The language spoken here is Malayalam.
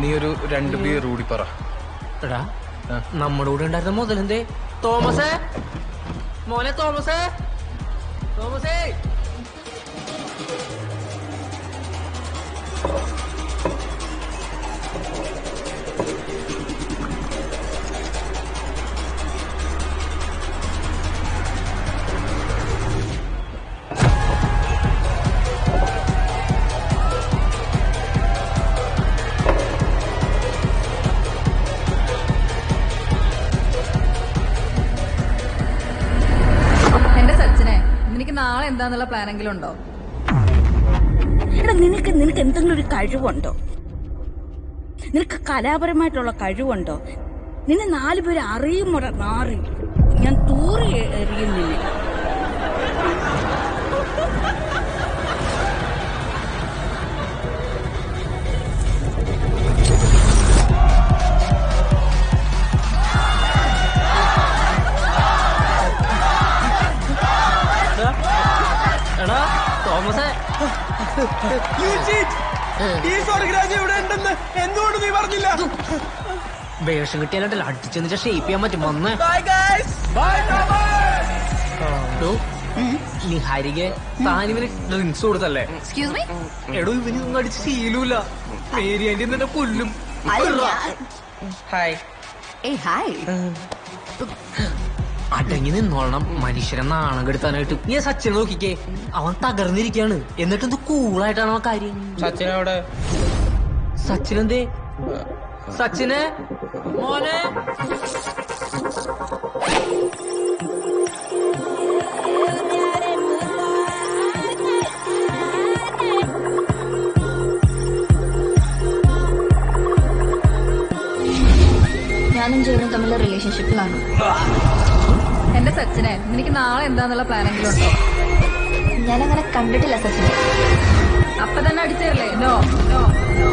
നീ ഒരു 2 ബിയർ കൂടി പറ. എടാ നമ്മുടെ കൂടെ ഉണ്ടായിരുന്ന മുതലെന്തേ? തോമസേ, മോനെ തോമസേ, തോമസേ. നാളെ എന്താന്നുള്ള പ്ലാനെങ്കിലും ഉണ്ടോ? എടാ നിനക്ക് എന്തെങ്കിലും ഒരു കഴിവുണ്ടോ? നിനക്ക് കലാപരമായിട്ടുള്ള കഴിവുണ്ടോ? നിന്നെ 4 പേര് അറിയുമോടാ നാറി. ഞാൻ തൂറി എറിയും നിന്നെ. എടാ തോമസേ, എന്തുകൊണ്ട് നീ പറഞ്ഞില്ല? വേഷം കിട്ടിയാലോ അടിച്ചെന്നിട്ട് ഷേപ്പ് ചെയ്യാൻ പറ്റും. വന്ന് നീ ഹരികെ താനിവന് ഡ്രിങ്ക്സ് കൊടുത്തല്ലേ? എടോ ഇവന് ഒന്നും അടിച്ച് ശീലൂല. മേരി ആന്റി എന്നെ കൊല്ലും. ഹായ്. അടങ്ങി നിന്നോളണം. മനുഷ്യരെ നാണം കെടുത്താനായിട്ട്. നീ സച്ചിനെ നോക്കിക്കേ, അവൻ തകർന്നിരിക്കാണ്. എന്നിട്ട് എന്ത് കൂളായിട്ടാണ് അവൻ കാര്യം. സച്ചിനവിടെ? സച്ചിനെന്തേ? സച്ചിനെ മോനെ. ഞാനും ജയനും തമ്മിലുള്ള റിലേഷൻഷിപ്പിലാണ്. എന്റെ സച്ചിനെ, നിനക്ക് നാളെ എന്താന്നുള്ള പ്ലാനെങ്കിലും ഉണ്ടോ? ഞാനങ്ങനെ കണ്ടിട്ടില്ല സച്ചിനെ. അപ്പൊ തന്നെ അടിച്ചേരല്ലേ? No no no.